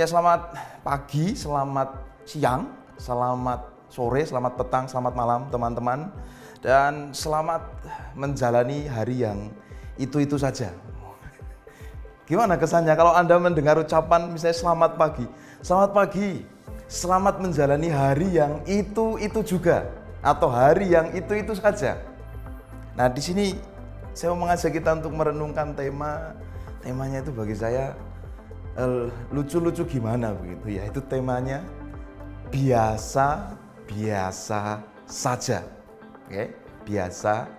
Ya, selamat pagi, selamat siang, selamat sore, selamat petang, selamat malam teman-teman. Dan selamat menjalani hari yang itu-itu saja. Gimana kesannya kalau Anda mendengar ucapan misalnya selamat pagi. Selamat pagi, selamat menjalani hari yang itu-itu juga. Atau hari yang itu-itu saja. Nah, di sini saya mau mengajak kita untuk merenungkan temanya itu bagi saya lucu-lucu gimana begitu ya. Itu temanya biasa saja. Oke, biasa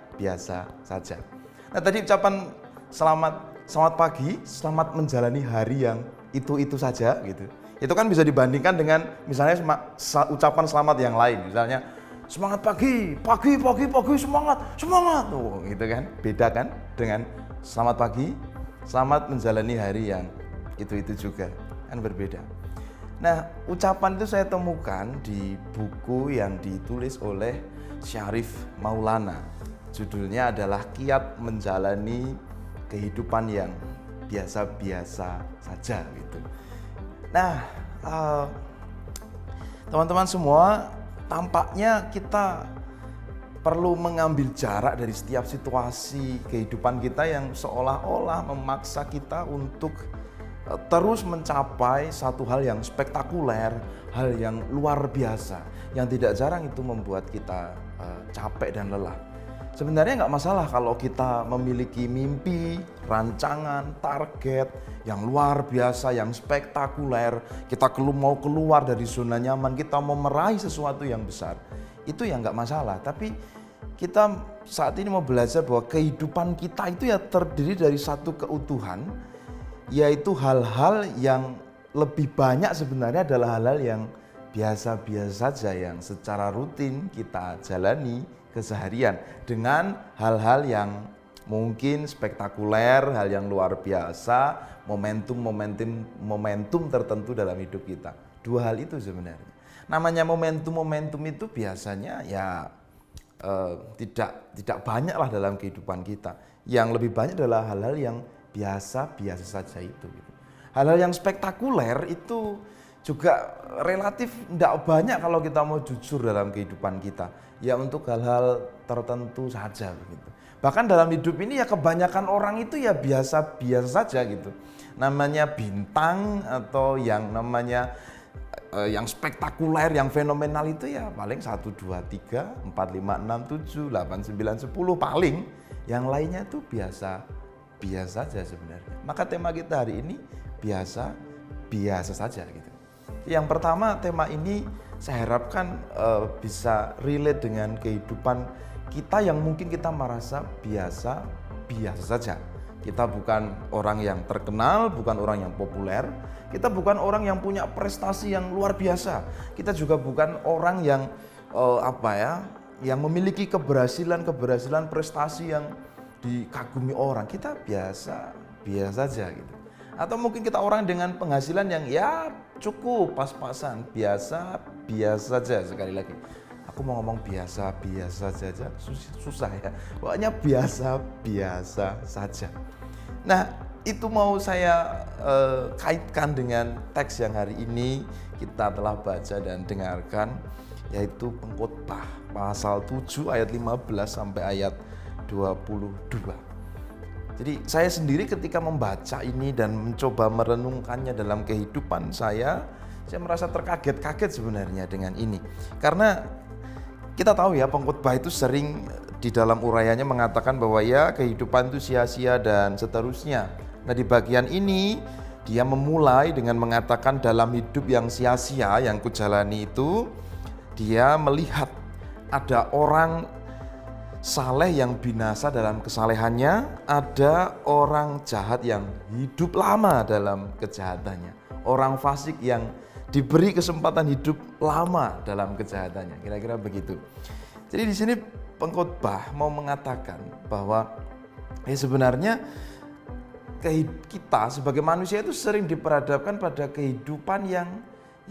saja. Nah, tadi ucapan selamat pagi, selamat menjalani hari yang itu saja gitu. Itu kan bisa dibandingkan dengan misalnya ucapan selamat yang lain, misalnya semangat pagi, semangat. Oh, gitu kan. Beda kan dengan selamat pagi, selamat menjalani hari yang itu juga, kan berbeda. Nah, ucapan itu saya temukan di buku yang ditulis oleh Syarif Maulana. Judulnya adalah Kiat Menjalani Kehidupan yang Biasa-biasa saja gitu. Nah, teman-teman semua, tampaknya kita perlu mengambil jarak dari setiap situasi kehidupan kita yang seolah-olah memaksa kita untuk terus mencapai satu hal yang spektakuler, hal yang luar biasa, yang tidak jarang itu membuat kita capek dan lelah. Sebenarnya nggak masalah kalau kita memiliki mimpi, rancangan, target yang luar biasa, yang spektakuler. Kita mau keluar dari zona nyaman, kita mau meraih sesuatu yang besar. Itu ya nggak masalah. Tapi kita saat ini mau belajar bahwa kehidupan kita itu ya terdiri dari satu keutuhan, yaitu hal-hal yang lebih banyak sebenarnya adalah hal-hal yang biasa-biasa saja yang secara rutin kita jalani keseharian dengan hal-hal yang mungkin spektakuler, hal yang luar biasa, momentum tertentu dalam hidup kita. Dua hal itu sebenarnya. Namanya momentum itu biasanya ya tidak banyak lah dalam kehidupan kita. Yang lebih banyak adalah hal-hal yang biasa-biasa saja itu. Hal-hal yang spektakuler itu juga relatif tidak banyak kalau kita mau jujur dalam kehidupan kita. Ya untuk hal-hal tertentu saja begitu. Bahkan dalam hidup ini ya kebanyakan orang itu ya biasa-biasa saja gitu. Namanya bintang atau yang namanya yang spektakuler, yang fenomenal itu ya paling 1, 2, 3, 4, 5, 6, 7, 8, 9, 10 paling. Yang lainnya itu biasa saja sebenarnya. Maka tema kita hari ini biasa saja gitu. Yang pertama, tema ini saya harapkan bisa relate dengan kehidupan kita yang mungkin kita merasa biasa saja. Kita bukan orang yang terkenal, bukan orang yang populer, kita bukan orang yang punya prestasi yang luar biasa. Kita juga bukan orang yang yang memiliki keberhasilan prestasi yang dikagumi orang. Kita biasa saja gitu. Atau mungkin kita orang dengan penghasilan yang ya cukup pas-pasan, biasa saja. Sekali lagi, aku mau ngomong biasa saja susah ya. Pokoknya biasa saja. Nah, itu mau saya kaitkan dengan teks yang hari ini kita telah baca dan dengarkan, yaitu Pengkhotbah pasal 7 ayat 15 sampai ayat 22. Jadi saya sendiri ketika membaca ini dan mencoba merenungkannya dalam kehidupan saya merasa terkaget-kaget sebenarnya dengan ini. Karena kita tahu ya, pengkhotbah itu sering di dalam urayanya mengatakan bahwa ya kehidupan itu sia-sia dan seterusnya. Nah, di bagian ini dia memulai dengan mengatakan dalam hidup yang sia-sia yang kujalani itu, dia melihat ada orang saleh yang binasa dalam kesalehannya, ada orang jahat yang hidup lama dalam kejahatannya, orang fasik yang diberi kesempatan hidup lama dalam kejahatannya, kira-kira begitu. Jadi di sini pengkhotbah mau mengatakan bahwa sebenarnya kita sebagai manusia itu sering diperhadapkan pada kehidupan yang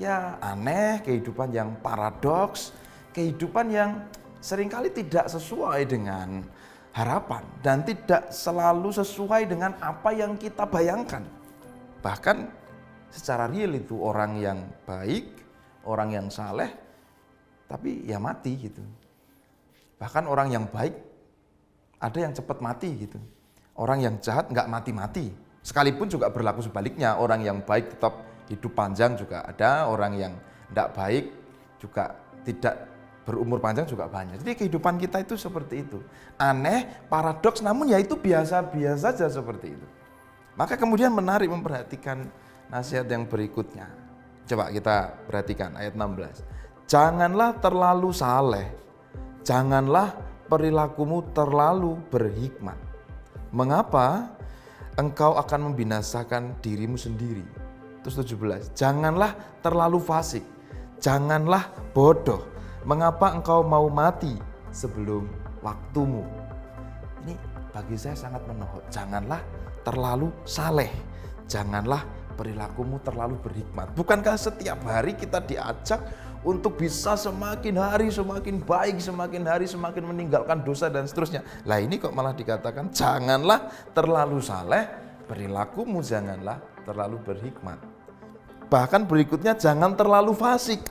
ya aneh, kehidupan yang paradoks, kehidupan yang seringkali tidak sesuai dengan harapan dan tidak selalu sesuai dengan apa yang kita bayangkan. Bahkan secara real itu orang yang baik, orang yang saleh, tapi ya mati gitu. Bahkan orang yang baik ada yang cepat mati gitu. Orang yang jahat nggak mati-mati. Sekalipun juga berlaku sebaliknya, orang yang baik tetap hidup panjang juga ada, orang yang tidak baik juga tidak berumur panjang juga banyak. Jadi kehidupan kita itu seperti itu. Aneh, paradoks, namun ya itu biasa-biasa saja seperti itu. Maka kemudian menarik memperhatikan nasihat yang berikutnya. Coba kita perhatikan ayat 16. Janganlah terlalu saleh, janganlah perilakumu terlalu berhikmat. Mengapa? Engkau akan membinasakan dirimu sendiri. Terus 17. Janganlah terlalu fasik, janganlah bodoh. Mengapa engkau mau mati sebelum waktumu? Ini bagi saya sangat menohok. Janganlah terlalu saleh, janganlah perilakumu terlalu berhikmat. Bukankah setiap hari kita diajak untuk bisa semakin hari semakin baik, semakin hari semakin meninggalkan dosa dan seterusnya. Lah ini kok malah dikatakan janganlah terlalu saleh, perilakumu janganlah terlalu berhikmat. Bahkan berikutnya jangan terlalu fasik.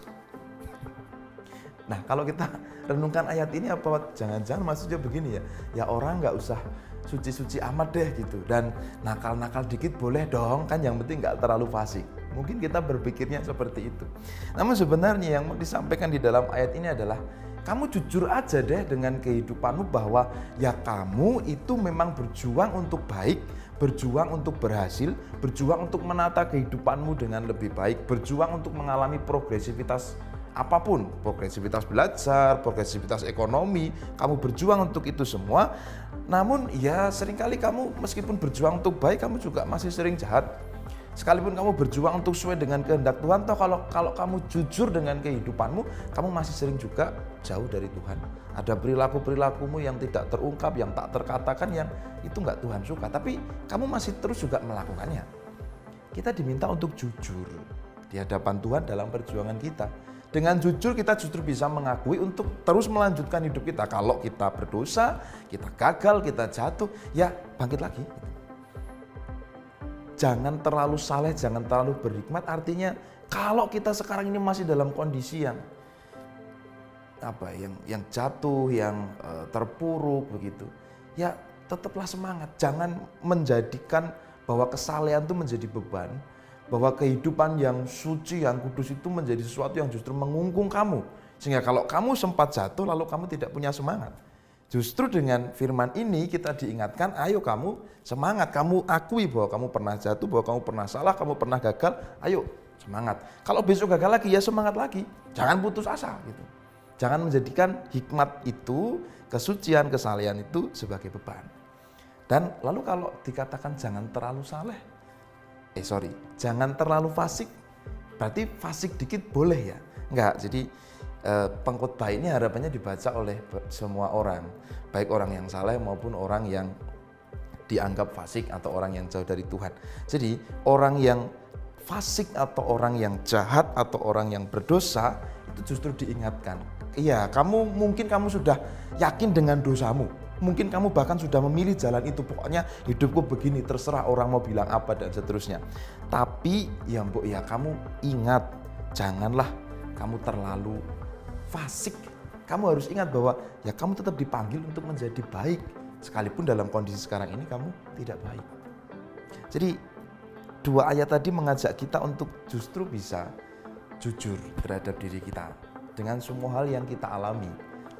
Nah kalau kita renungkan ayat ini apa jangan-jangan maksudnya begini ya orang nggak usah suci-suci amat deh gitu, dan nakal-nakal dikit boleh dong kan, yang penting nggak terlalu fasik. Mungkin kita berpikirnya seperti itu. Namun sebenarnya yang mau disampaikan di dalam ayat ini adalah kamu jujur aja deh dengan kehidupanmu bahwa ya kamu itu memang berjuang untuk baik, berjuang untuk berhasil, berjuang untuk menata kehidupanmu dengan lebih baik, berjuang untuk mengalami progresivitas apapun, progresivitas belajar, progresivitas ekonomi, kamu berjuang untuk itu semua. Namun ya seringkali kamu meskipun berjuang untuk baik, kamu juga masih sering jahat. Sekalipun kamu berjuang untuk sesuai dengan kehendak Tuhan, toh kalau kamu jujur dengan kehidupanmu, kamu masih sering juga jauh dari Tuhan. Ada perilaku-perilakumu yang tidak terungkap, yang tak terkatakan, yang itu nggak Tuhan suka, tapi kamu masih terus juga melakukannya. Kita diminta untuk jujur di hadapan Tuhan dalam perjuangan kita. Dengan jujur kita justru bisa mengakui untuk terus melanjutkan hidup kita. Kalau kita berdosa, kita gagal, kita jatuh, ya bangkit lagi. Jangan terlalu saleh, jangan terlalu berhikmat. Artinya kalau kita sekarang ini masih dalam kondisi yang jatuh, yang terpuruk begitu, ya tetaplah semangat. Jangan menjadikan bahwa kesalehan itu menjadi beban, bahwa kehidupan yang suci, yang kudus itu menjadi sesuatu yang justru mengungkung kamu. Sehingga kalau kamu sempat jatuh lalu kamu tidak punya semangat. Justru dengan firman ini kita diingatkan, ayo kamu semangat, kamu akui bahwa kamu pernah jatuh, bahwa kamu pernah salah, kamu pernah gagal, ayo semangat. Kalau besok gagal lagi ya semangat lagi, jangan putus asa gitu. Jangan menjadikan hikmat itu, kesucian, kesalehan itu sebagai beban. Dan lalu kalau dikatakan jangan terlalu saleh, jangan terlalu fasik, berarti fasik dikit boleh ya? Enggak, jadi pengkhotbah ini harapannya dibaca oleh semua orang, baik orang yang saleh maupun orang yang dianggap fasik atau orang yang jauh dari Tuhan. Jadi orang yang fasik atau orang yang jahat atau orang yang berdosa itu justru diingatkan. Iya, mungkin kamu sudah yakin dengan dosamu. Mungkin kamu bahkan sudah memilih jalan itu, pokoknya hidupku begini, terserah orang mau bilang apa dan seterusnya. Tapi ya mbok ya kamu ingat, janganlah kamu terlalu fasik. Kamu harus ingat bahwa ya kamu tetap dipanggil untuk menjadi baik, sekalipun dalam kondisi sekarang ini kamu tidak baik. Jadi dua ayat tadi mengajak kita untuk justru bisa jujur terhadap diri kita dengan semua hal yang kita alami,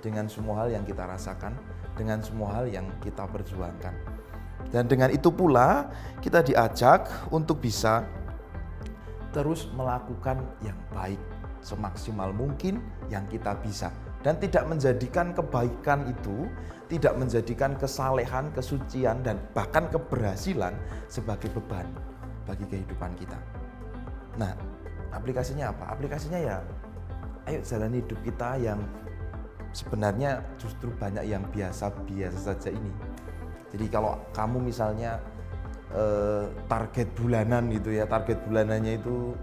dengan semua hal yang kita rasakan, dengan semua hal yang kita perjuangkan. Dan dengan itu pula kita diajak untuk bisa terus melakukan yang baik semaksimal mungkin yang kita bisa, dan tidak menjadikan kebaikan itu, tidak menjadikan kesalehan, kesucian, dan bahkan keberhasilan sebagai beban bagi kehidupan kita. Nah, aplikasinya apa? Aplikasinya ya ayo jalani hidup kita yang sebenarnya justru banyak yang biasa-biasa saja ini. Jadi kalau kamu misalnya target bulanan gitu ya, target bulanannya itu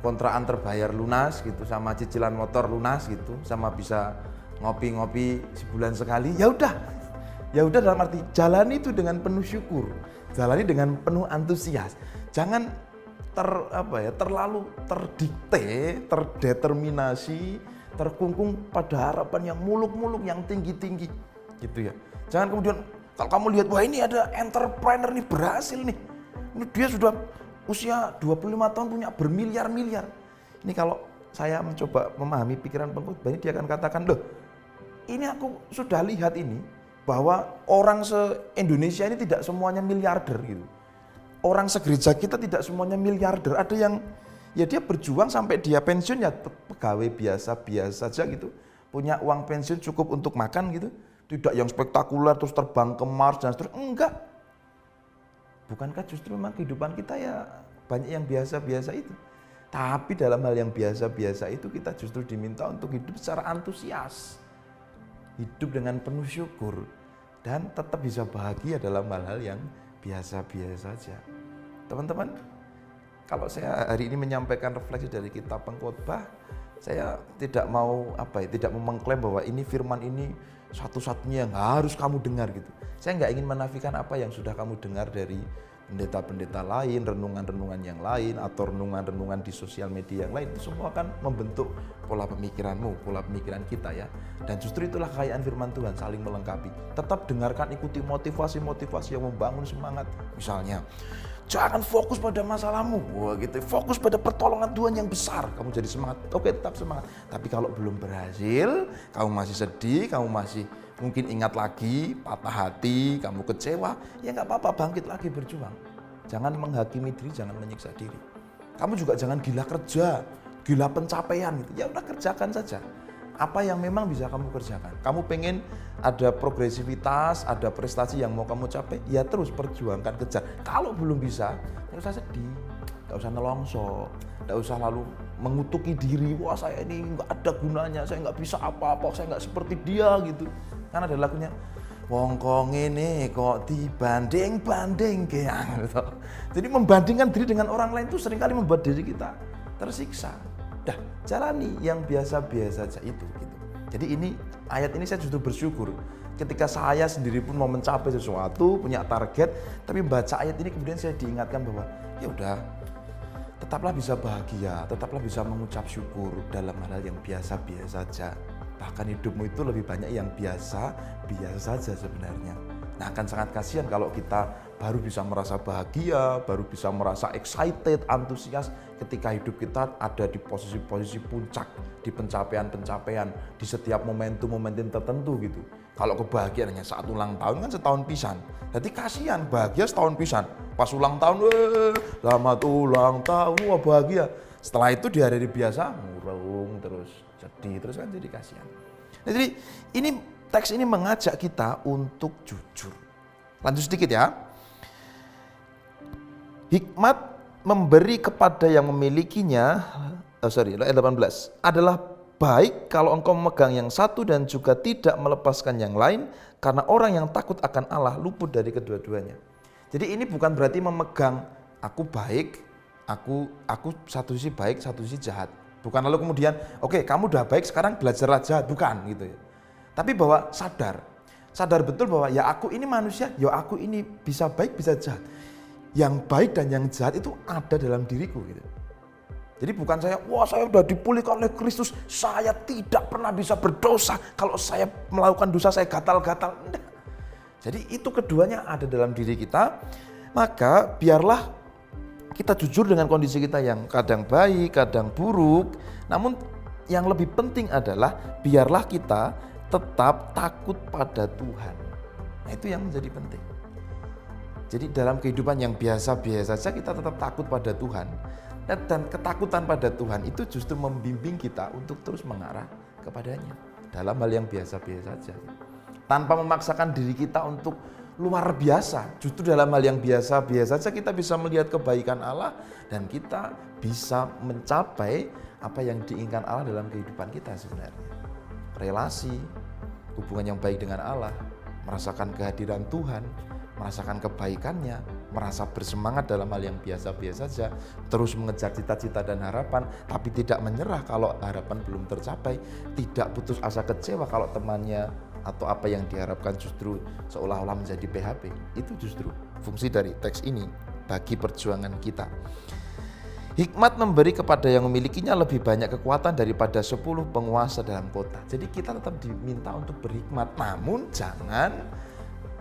kontrakan terbayar lunas gitu, sama cicilan motor lunas gitu, sama bisa ngopi-ngopi sebulan sekali, ya udah dalam arti jalani itu dengan penuh syukur, jalani dengan penuh antusias. Jangan terlalu terdikte, terdeterminasi, terkungkung pada harapan yang muluk-muluk, yang tinggi-tinggi, gitu ya. Jangan kemudian kalau kamu lihat, wah ini ada entrepreneur nih berhasil nih, ini dia sudah usia 25 tahun punya bermiliar-miliar. Ini kalau saya mencoba memahami pikiran pengkhotbah ini, dia akan katakan, loh ini aku sudah lihat ini, bahwa orang se-Indonesia ini tidak semuanya miliarder gitu. Orang segereja kita tidak semuanya miliarder, ada yang ya dia berjuang sampai dia pensiun ya pegawai biasa-biasa saja gitu. Punya uang pensiun cukup untuk makan gitu. Tidak yang spektakuler terus terbang ke Mars dan seterusnya, enggak. Bukankah justru memang kehidupan kita ya banyak yang biasa-biasa itu. Tapi dalam hal yang biasa-biasa itu kita justru diminta untuk hidup secara antusias. Hidup dengan penuh syukur dan tetap bisa bahagia dalam hal-hal yang biasa-biasa saja. Teman-teman, kalau saya hari ini menyampaikan refleksi dari kitab Pengkhotbah, saya tidak mau tidak mengklaim bahwa ini firman ini satu-satunya yang harus kamu dengar gitu. Saya nggak ingin menafikan apa yang sudah kamu dengar dari pendeta-pendeta lain, renungan-renungan yang lain, atau renungan-renungan di sosial media yang lain. Itu semua kan membentuk pola pemikiranmu, pola pemikiran kita ya. Dan justru itulah kekayaan firman Tuhan, saling melengkapi. Tetap dengarkan, ikuti motivasi-motivasi yang membangun semangat. Misalnya, jangan fokus pada masalahmu, wah gitu. Fokus pada pertolongan Tuhan yang besar. Kamu jadi semangat, oke tetap semangat. Tapi kalau belum berhasil, kamu masih sedih, kamu masih mungkin ingat lagi, patah hati, kamu kecewa, ya nggak apa-apa, bangkit lagi berjuang. Jangan menghakimi diri, jangan menyiksa diri. Kamu juga jangan gila kerja, gila pencapaian gitu. Ya udah kerjakan saja. Apa yang memang bisa kamu kerjakan. Kamu pengen ada progresivitas, ada prestasi yang mau kamu capai, ya terus perjuangkan, kejar. Kalau belum bisa, nggak usah sedih, nggak usah nelongso, nggak usah lalu mengutuki diri, wah saya ini nggak ada gunanya, saya nggak bisa apa-apa, saya nggak seperti dia gitu. Kan ada lagunya, wong kok ngene kok dibanding-banding keang gitu. Jadi membandingkan diri dengan orang lain itu seringkali membuat diri kita tersiksa. Dah, jalani yang biasa-biasa saja itu gitu. Jadi ini ayat ini saya justru bersyukur ketika saya sendiri pun mau mencapai sesuatu, punya target, tapi membaca ayat ini kemudian saya diingatkan bahwa ya udah, tetaplah bisa bahagia, tetaplah bisa mengucap syukur dalam hal yang biasa-biasa saja. Bahkan hidupmu itu lebih banyak yang biasa saja sebenarnya. Nah, akan sangat kasihan kalau kita baru bisa merasa bahagia, baru bisa merasa excited, antusias ketika hidup kita ada di posisi-posisi puncak, di pencapaian-pencapaian, di setiap momentum-momentum tertentu gitu. Kalau kebahagiaan hanya saat ulang tahun kan setahun pisan. Jadi kasihan, bahagia setahun pisan. Pas ulang tahun, selamat ulang tahun, wah bahagia. Setelah itu di hari biasa, murung terus, sedih terus kan jadi kasihan. Nah, jadi ini teks ini mengajak kita untuk jujur. Lanjut sedikit ya. Hikmat memberi kepada yang memilikinya, ayat 18, adalah baik kalau engkau memegang yang satu dan juga tidak melepaskan yang lain, karena orang yang takut akan Allah luput dari kedua-duanya. Jadi ini bukan berarti memegang aku baik, aku satu sisi baik, satu sisi jahat. Bukan lalu kemudian, oke, kamu udah baik sekarang belajarlah jahat, bukan gitu ya. Tapi bahwa sadar betul bahwa ya aku ini manusia, ya aku ini bisa baik bisa jahat. Yang baik dan yang jahat itu ada dalam diriku gitu. Jadi bukan saya udah dipulihkan oleh Kristus, saya tidak pernah bisa berdosa. Kalau saya melakukan dosa saya gatal-gatal. Enggak. Jadi itu keduanya ada dalam diri kita. Maka biarlah kita jujur dengan kondisi kita yang kadang baik, kadang buruk. Namun yang lebih penting adalah biarlah kita tetap takut pada Tuhan. Nah itu yang menjadi penting. Jadi dalam kehidupan yang biasa-biasa saja kita tetap takut pada Tuhan. Dan ketakutan pada Tuhan itu justru membimbing kita untuk terus mengarah kepadanya. Dalam hal yang biasa-biasa saja. Tanpa memaksakan diri kita untuk luar biasa. Justru dalam hal yang biasa-biasa saja kita bisa melihat kebaikan Allah. Dan kita bisa mencapai apa yang diinginkan Allah dalam kehidupan kita sebenarnya. Relasi, hubungan yang baik dengan Allah, merasakan kehadiran Tuhan, merasakan kebaikannya, merasa bersemangat dalam hal yang biasa-biasa saja, terus mengejar cita-cita dan harapan, tapi tidak menyerah kalau harapan belum tercapai, tidak putus asa kecewa kalau temannya atau apa yang diharapkan justru seolah-olah menjadi PHP. Itu justru fungsi dari teks ini bagi perjuangan kita. Hikmat memberi kepada yang memilikinya lebih banyak kekuatan daripada 10 penguasa dalam kota. Jadi kita tetap diminta untuk berhikmat, namun jangan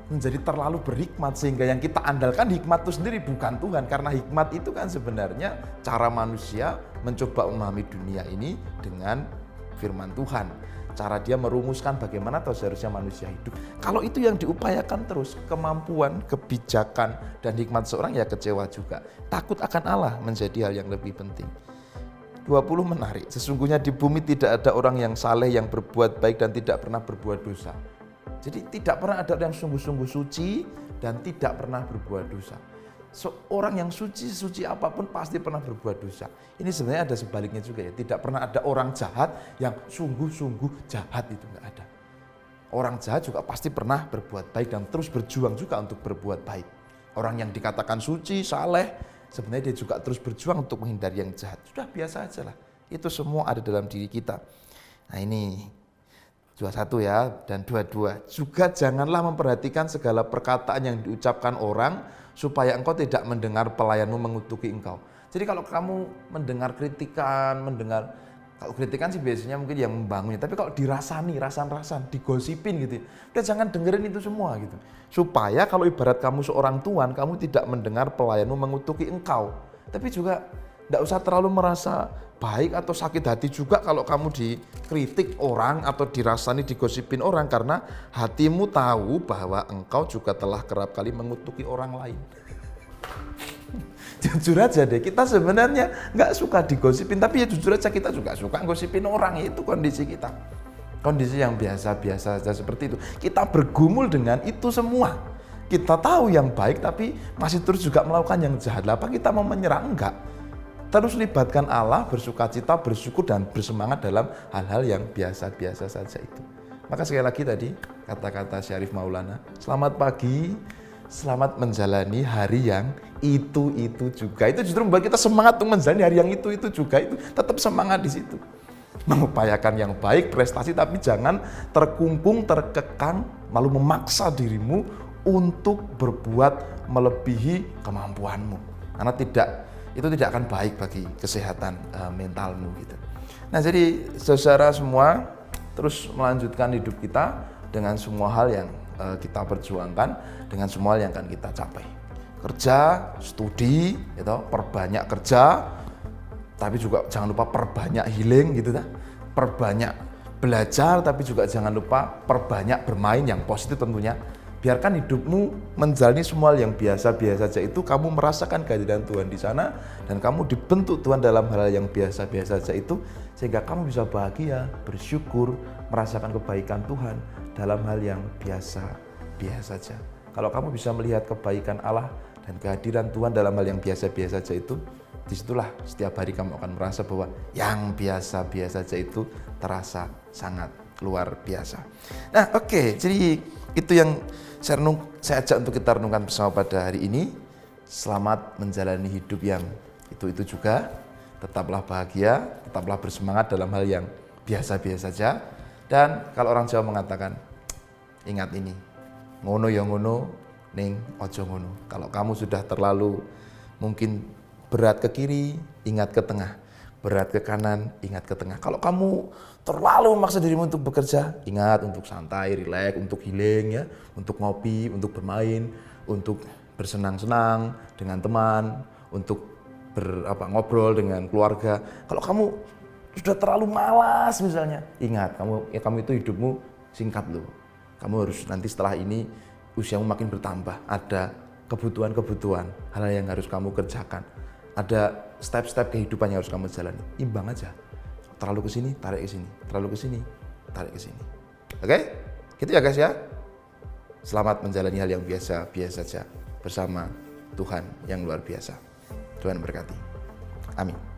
menjadi terlalu berhikmat sehingga yang kita andalkan hikmat itu sendiri bukan Tuhan. Karena hikmat itu kan sebenarnya cara manusia mencoba memahami dunia ini dengan firman Tuhan. Cara dia merumuskan bagaimana seharusnya manusia hidup. Kalau itu yang diupayakan terus, kemampuan, kebijakan, dan hikmat seorang ya kecewa juga. Takut akan Allah menjadi hal yang lebih penting. 20 menarik, sesungguhnya di bumi tidak ada orang yang saleh, yang berbuat baik dan tidak pernah berbuat dosa. Jadi tidak pernah ada yang sungguh-sungguh suci dan tidak pernah berbuat dosa. Seorang yang suci apapun pasti pernah berbuat dosa. Ini sebenarnya ada sebaliknya juga ya. Tidak pernah ada orang jahat yang sungguh-sungguh jahat, itu enggak ada. Orang jahat juga pasti pernah berbuat baik dan terus berjuang juga untuk berbuat baik. Orang yang dikatakan suci, saleh, sebenarnya dia juga terus berjuang untuk menghindari yang jahat. Sudah biasa aja lah. Itu semua ada dalam diri kita. Nah ini 21 ya, dan 22. Juga janganlah memperhatikan segala perkataan yang diucapkan orang supaya engkau tidak mendengar pelayanmu mengutuki engkau. Jadi kalau kamu mendengar kritikan, kalau kritikan sih biasanya mungkin yang membangunnya, tapi kalau dirasani, rasan-rasan, digosipin gitu, udah jangan dengerin itu semua gitu. Supaya kalau ibarat kamu seorang tuan, kamu tidak mendengar pelayanmu mengutuki engkau. Tapi juga tidak usah terlalu merasa baik atau sakit hati juga kalau kamu dikritik orang atau dirasani, digosipin orang, karena hatimu tahu bahwa engkau juga telah kerap kali mengutuki orang lain. Jujur aja deh, kita sebenarnya nggak suka digosipin, tapi ya jujur aja kita juga suka gosipin orang. Itu kondisi kita, kondisi yang biasa-biasa saja seperti itu. Kita bergumul dengan itu semua. Kita tahu yang baik tapi masih terus juga melakukan yang jahat. Apa kita mau menyerah? Enggak. Terus libatkan Allah, bersukacita, bersyukur, dan bersemangat dalam hal-hal yang biasa-biasa saja itu. Maka sekali lagi tadi kata-kata Syarif Maulana, selamat pagi, selamat menjalani hari yang itu juga. Itu justru membuat kita semangat untuk menjalani hari yang itu juga. Itu tetap semangat di situ. Mengupayakan yang baik, prestasi, tapi jangan terkungkung, terkekang, malu memaksa dirimu untuk berbuat melebihi kemampuanmu. Karena itu tidak akan baik bagi kesehatan mentalmu gitu. Nah, jadi saudara semua terus melanjutkan hidup kita dengan semua hal yang kita perjuangkan, dengan semua hal yang akan kita capai. Kerja, studi, gitu, perbanyak kerja, tapi juga jangan lupa perbanyak healing gitu dah. Perbanyak belajar, tapi juga jangan lupa perbanyak bermain yang positif tentunya. Biarkan hidupmu menjalani semua yang biasa-biasa saja itu, kamu merasakan kehadiran Tuhan di sana dan kamu dibentuk Tuhan dalam hal yang biasa-biasa saja itu, sehingga kamu bisa bahagia, bersyukur, merasakan kebaikan Tuhan dalam hal yang biasa-biasa saja. Kalau kamu bisa melihat kebaikan Allah dan kehadiran Tuhan dalam hal yang biasa-biasa saja itu, disitulah setiap hari kamu akan merasa bahwa yang biasa-biasa saja itu terasa sangat luar biasa. Nah, oke, jadi itu yang saya ajak untuk kita renungkan bersama pada hari ini. Selamat menjalani hidup yang itu juga. Tetaplah bahagia, tetaplah bersemangat dalam hal yang biasa-biasa saja. Dan kalau orang Jawa mengatakan, ingat ini, ngono ya ngono, ning ojo ngono. Kalau kamu sudah terlalu mungkin berat ke kiri, ingat ke tengah. Berat ke kanan, ingat ke tengah. Kalau kamu terlalu memaksa dirimu untuk bekerja, ingat untuk santai, rileks, untuk healing ya, untuk ngopi, untuk bermain, untuk bersenang-senang dengan teman, untuk ngobrol dengan keluarga. Kalau kamu sudah terlalu malas misalnya, ingat kamu itu hidupmu singkat loh. Kamu harus nanti setelah ini usiamu makin bertambah, ada kebutuhan-kebutuhan, hal yang harus kamu kerjakan. Ada step-step kehidupan yang harus kamu jalani. Imbang aja. Terlalu ke sini, tarik ke sini. Terlalu ke sini, tarik ke sini. Oke? Gitu ya guys ya. Selamat menjalani hal yang biasa-biasa saja bersama Tuhan yang luar biasa. Tuhan berkati. Amin.